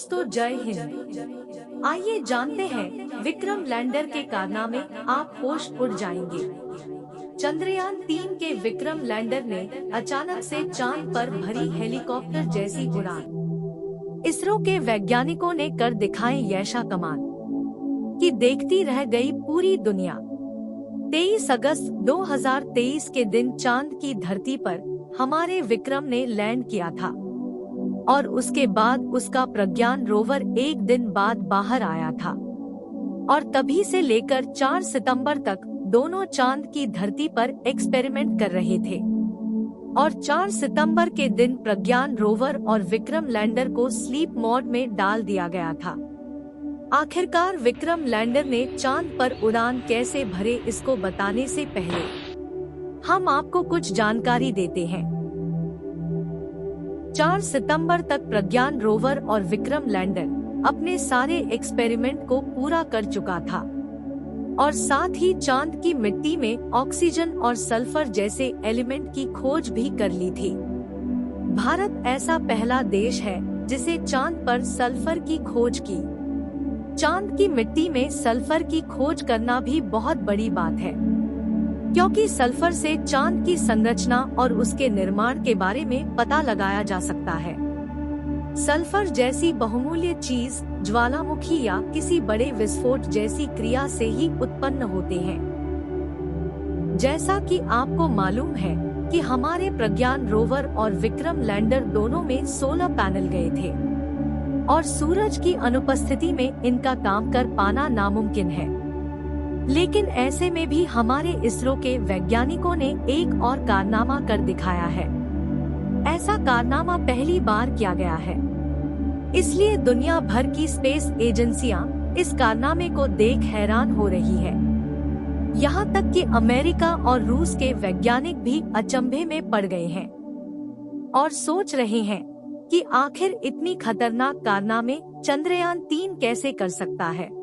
दोस्तों जय हिंद। आइए जानते हैं विक्रम लैंडर के कारनामे, आप होश उड़ जाएंगे। चंद्रयान-3 के विक्रम लैंडर ने अचानक से चांद पर भरी हेलीकॉप्टर जैसी उड़ान। इसरो के वैज्ञानिकों ने कर दिखाए ऐसा कमाल कि देखती रह गई पूरी दुनिया। 23 अगस्त 2023 के दिन चांद की धरती पर हमारे विक्रम ने लैंड किया था और उसके बाद उसका प्रज्ञान रोवर एक दिन बाद बाहर आया था और तभी से लेकर 4 सितंबर तक दोनों चांद की धरती पर एक्सपेरिमेंट कर रहे थे और 4 सितंबर के दिन प्रज्ञान रोवर और विक्रम लैंडर को स्लीप मोड में डाल दिया गया था। आखिरकार विक्रम लैंडर ने चांद पर उड़ान कैसे भरे, इसको बताने से पहले हम आपको कुछ जानकारी देते हैं। 4 सितंबर तक प्रज्ञान रोवर और विक्रम लैंडर अपने सारे एक्सपेरिमेंट को पूरा कर चुका था और साथ ही चांद की मिट्टी में ऑक्सीजन और सल्फर जैसे एलिमेंट की खोज भी कर ली थी। भारत ऐसा पहला देश है जिसे चांद पर सल्फर की खोज की। चांद की मिट्टी में सल्फर की खोज करना भी बहुत बड़ी बात है, क्योंकि सल्फर से चांद की संरचना और उसके निर्माण के बारे में पता लगाया जा सकता है। सल्फर जैसी बहुमूल्य चीज ज्वालामुखी या किसी बड़े विस्फोट जैसी क्रिया से ही उत्पन्न होते हैं। जैसा कि आपको मालूम है कि हमारे प्रज्ञान रोवर और विक्रम लैंडर दोनों में 16 पैनल गए थे और सूरज की अनुपस्थिति में इनका काम कर पाना नामुमकिन है। लेकिन ऐसे में भी हमारे इसरो के वैज्ञानिकों ने एक और कारनामा कर दिखाया है। ऐसा कारनामा पहली बार किया गया है, इसलिए दुनिया भर की स्पेस एजेंसियां इस कारनामे को देख हैरान हो रही है। यहाँ तक कि अमेरिका और रूस के वैज्ञानिक भी अचंभे में पड़ गए हैं और सोच रहे हैं कि आखिर इतनी खतरनाक कारनामे चंद्रयान-3 कैसे कर सकता है।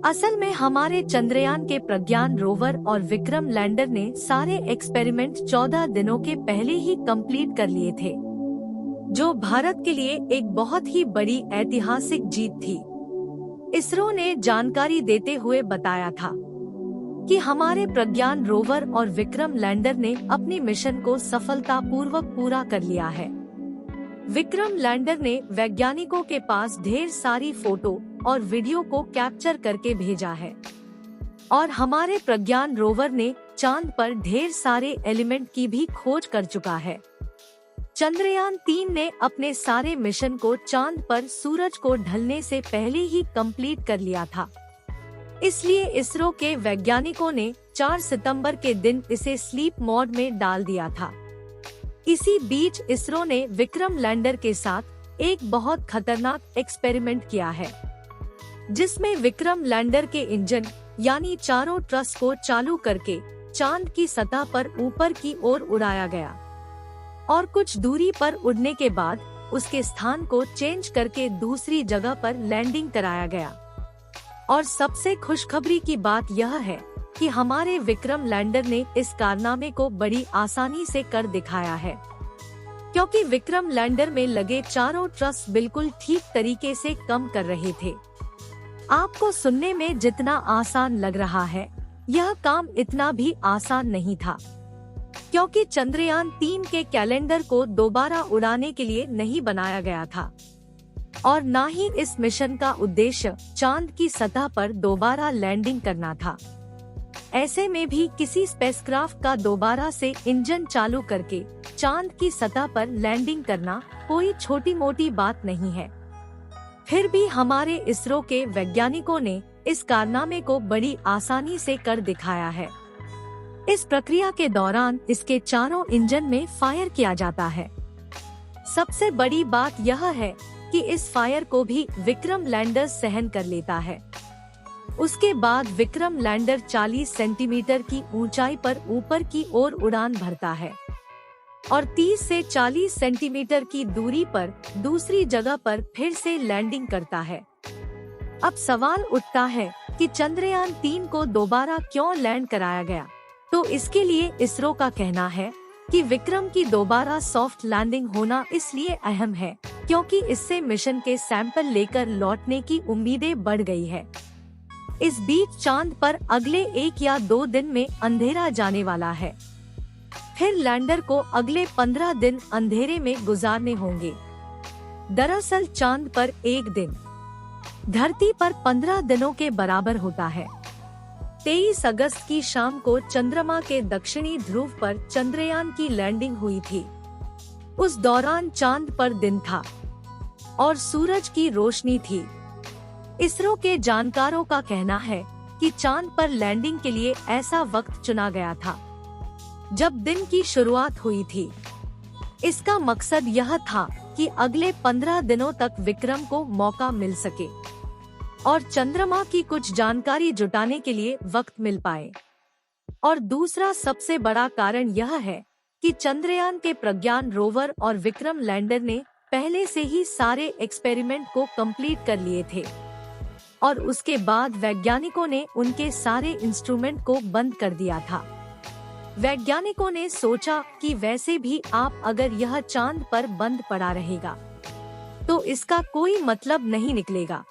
असल में हमारे चंद्रयान के प्रज्ञान रोवर और विक्रम लैंडर ने सारे एक्सपेरिमेंट 14 दिनों के पहले ही कंप्लीट कर लिए थे, जो भारत के लिए एक बहुत ही बड़ी ऐतिहासिक जीत थी। इसरो ने जानकारी देते हुए बताया था कि हमारे प्रज्ञान रोवर और विक्रम लैंडर ने अपने मिशन को सफलतापूर्वक पूरा कर लिया है। विक्रम लैंडर ने वैज्ञानिकों के पास ढेर सारी फोटो और वीडियो को कैप्चर करके भेजा है और हमारे प्रज्ञान रोवर ने चांद पर ढेर सारे एलिमेंट की भी खोज कर चुका है। चंद्रयान-3 ने अपने सारे मिशन को चांद पर सूरज को ढलने से पहले ही कंप्लीट कर लिया था, इसलिए इसरो के वैज्ञानिकों ने 4 सितंबर के दिन इसे स्लीप मोड में डाल दिया था। इसी बीच इसरो ने विक्रम लैंडर के साथ एक बहुत खतरनाक एक्सपेरिमेंट किया है, जिसमें विक्रम लैंडर के इंजन यानी चारों ट्रस को चालू करके चांद की सतह पर ऊपर की ओर उड़ाया गया और कुछ दूरी पर उड़ने के बाद उसके स्थान को चेंज करके दूसरी जगह पर लैंडिंग कराया गया। और सबसे खुशखबरी की बात यह है कि हमारे विक्रम लैंडर ने इस कारनामे को बड़ी आसानी से कर दिखाया है, क्योंकि विक्रम लैंडर में लगे चारों ट्रस बिल्कुल ठीक तरीके से काम कर रहे थे। आपको सुनने में जितना आसान लग रहा है, यह काम इतना भी आसान नहीं था, क्योंकि चंद्रयान-3 के कैलेंडर को दोबारा उड़ाने के लिए नहीं बनाया गया था और न ही इस मिशन का उद्देश्य चांद की सतह पर दोबारा लैंडिंग करना था। ऐसे में भी किसी स्पेसक्राफ्ट का दोबारा से इंजन चालू करके चांद की सतह पर लैंडिंग करना कोई छोटी मोटी बात नहीं है। फिर भी हमारे इसरो के वैज्ञानिकों ने इस कारनामे को बड़ी आसानी से कर दिखाया है। इस प्रक्रिया के दौरान इसके चारों इंजन में फायर किया जाता है। सबसे बड़ी बात यह है कि इस फायर को भी विक्रम लैंडर सहन कर लेता है। उसके बाद विक्रम लैंडर 40 सेंटीमीटर की ऊंचाई पर ऊपर की ओर उड़ान भरता है और 30 से 40 सेंटीमीटर की दूरी पर दूसरी जगह पर फिर से लैंडिंग करता है। अब सवाल उठता है कि चंद्रयान-3 को दोबारा क्यों लैंड कराया गया? तो इसके लिए इसरो का कहना है कि विक्रम की दोबारा सॉफ्ट लैंडिंग होना इसलिए अहम है क्योंकि इससे मिशन के सैंपल लेकर लौटने की उम्मीदें बढ़ गई है। इस बीच चांद पर अगले 1 या 2 दिन में अंधेरा जाने वाला है। फिर लैंडर को अगले 15 दिन अंधेरे में गुजारने होंगे। दरअसल चांद पर एक दिन धरती पर 15 दिनों के बराबर होता है। 23 अगस्त की शाम को चंद्रमा के दक्षिणी ध्रुव पर चंद्रयान की लैंडिंग हुई थी। उस दौरान चांद पर दिन था और सूरज की रोशनी थी। इसरो के जानकारों का कहना है कि चांद पर लैंडिंग के लिए ऐसा वक्त चुना गया था जब दिन की शुरुआत हुई थी। इसका मकसद यह था कि अगले 15 दिनों तक विक्रम को मौका मिल सके और चंद्रमा की कुछ जानकारी जुटाने के लिए वक्त मिल पाए। और दूसरा सबसे बड़ा कारण यह है कि चंद्रयान के प्रज्ञान रोवर और विक्रम लैंडर ने पहले से ही सारे एक्सपेरिमेंट को कंप्लीट कर लिए थे और उसके बाद वैज्ञानिकों ने उनके सारे इंस्ट्रूमेंट को बंद कर दिया था। वैज्ञानिकों ने सोचा कि वैसे भी आप अगर यह चांद पर बंद पड़ा रहेगा तो इसका कोई मतलब नहीं निकलेगा।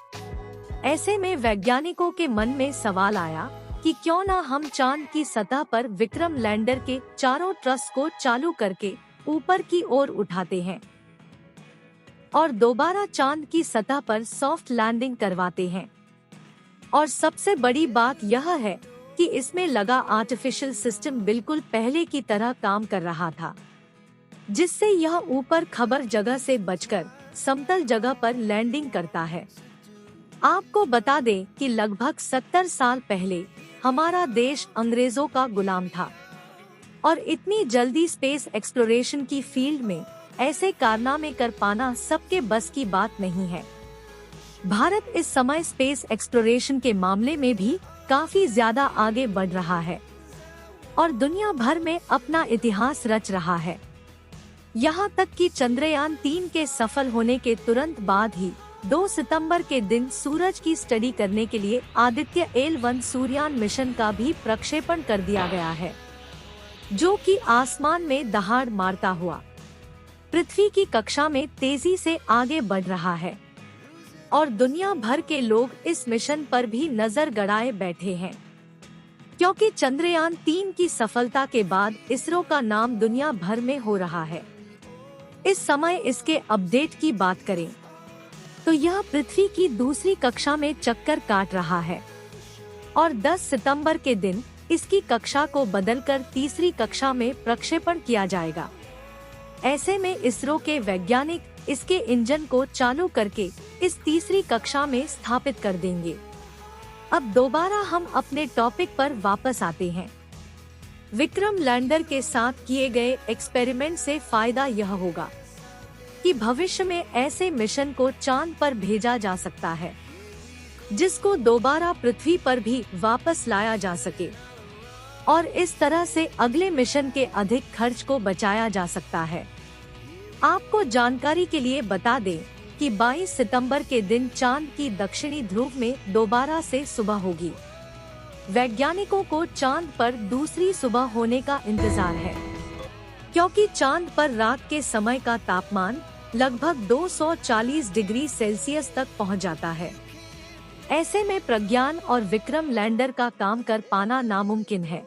ऐसे में वैज्ञानिकों के मन में सवाल आया कि क्यों ना हम चांद की सतह पर विक्रम लैंडर के चारों ट्रस को चालू करके ऊपर की ओर उठाते हैं और दोबारा चांद की सतह पर सॉफ्ट लैंडिंग करवाते हैं। और सबसे बड़ी बात यह है कि इसमें लगा आर्टिफिशियल सिस्टम बिल्कुल पहले की तरह काम कर रहा था, जिससे यह ऊपर खबर जगह से बचकर समतल जगह पर लैंडिंग करता है। आपको बता दें कि लगभग 70 साल पहले हमारा देश अंग्रेजों का गुलाम था और इतनी जल्दी स्पेस एक्सप्लोरेशन की फील्ड में ऐसे कारनामे कर पाना सबके बस की बात नहीं है। भारत इस समय स्पेस एक्सप्लोरेशन के मामले में भी काफी ज्यादा आगे बढ़ रहा है और दुनिया भर में अपना इतिहास रच रहा है। यहाँ तक कि चंद्रयान 3 के सफल होने के तुरंत बाद ही 2 सितंबर के दिन सूरज की स्टडी करने के लिए आदित्य L1 सूर्ययान मिशन का भी प्रक्षेपण कर दिया गया है, जो कि आसमान में दहाड़ मारता हुआ पृथ्वी की कक्षा में तेजी से आगे बढ़ रहा है और दुनिया भर के लोग इस मिशन पर भी नजर गड़ाए बैठे हैं, क्योंकि चंद्रयान 3 की सफलता के बाद इसरो का नाम दुनिया भर में हो रहा है। इस समय इसके अपडेट की बात करें तो यह पृथ्वी की दूसरी कक्षा में चक्कर काट रहा है और 10 सितंबर के दिन इसकी कक्षा को बदलकर तीसरी कक्षा में प्रक्षेपण किया जाएगा। ऐसे में इसरो के वैज्ञानिक इसके इंजन को चालू करके इस तीसरी कक्षा में स्थापित कर देंगे। अब दोबारा हम अपने टॉपिक पर वापस आते हैं। विक्रम लैंडर के साथ किए गए एक्सपेरिमेंट से फायदा यह होगा कि भविष्य में ऐसे मिशन को चांद पर भेजा जा सकता है जिसको दोबारा पृथ्वी पर भी वापस लाया जा सके और इस तरह से अगले मिशन के अधिक खर्च को बचाया जा सकता है। आपको जानकारी के लिए बता दें कि 22 सितंबर के दिन चांद की दक्षिणी ध्रुव में दोबारा से सुबह होगी। वैज्ञानिकों को चांद पर दूसरी सुबह होने का इंतजार है, क्योंकि चांद पर रात के समय का तापमान लगभग 240 डिग्री सेल्सियस तक पहुंच जाता है। ऐसे में प्रज्ञान और विक्रम लैंडर का काम कर पाना नामुमकिन है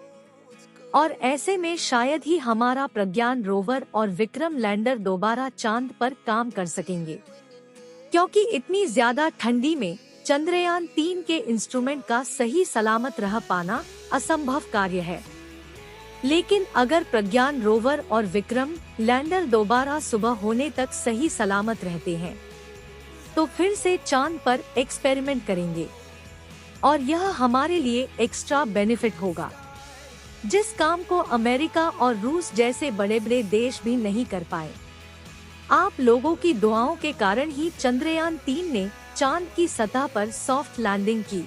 और ऐसे में शायद ही हमारा प्रज्ञान रोवर और विक्रम लैंडर दोबारा चांद पर काम कर सकेंगे, क्योंकि इतनी ज्यादा ठंडी में चंद्रयान 3 के इंस्ट्रूमेंट का सही सलामत रह पाना असंभव कार्य है। लेकिन अगर प्रज्ञान रोवर और विक्रम लैंडर दोबारा सुबह होने तक सही सलामत रहते हैं तो फिर से चांद पर एक्सपेरिमेंट करेंगे और यह हमारे लिए एक्स्ट्रा बेनिफिट होगा, जिस काम को अमेरिका और रूस जैसे बड़े बड़े देश भी नहीं कर पाए। आप लोगों की दुआओं के कारण ही चंद्रयान 3 ने चांद की सतह पर सॉफ्ट लैंडिंग की।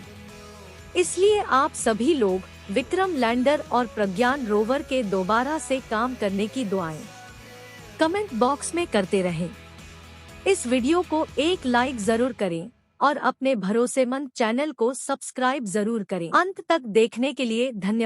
इसलिए आप सभी लोग विक्रम लैंडर और प्रज्ञान रोवर के दोबारा से काम करने की दुआएं कमेंट बॉक्स में करते रहें। इस वीडियो को एक लाइक जरूर करें और अपने भरोसेमंद चैनल को सब्सक्राइब जरूर करें। अंत तक देखने के लिए धन्यवाद।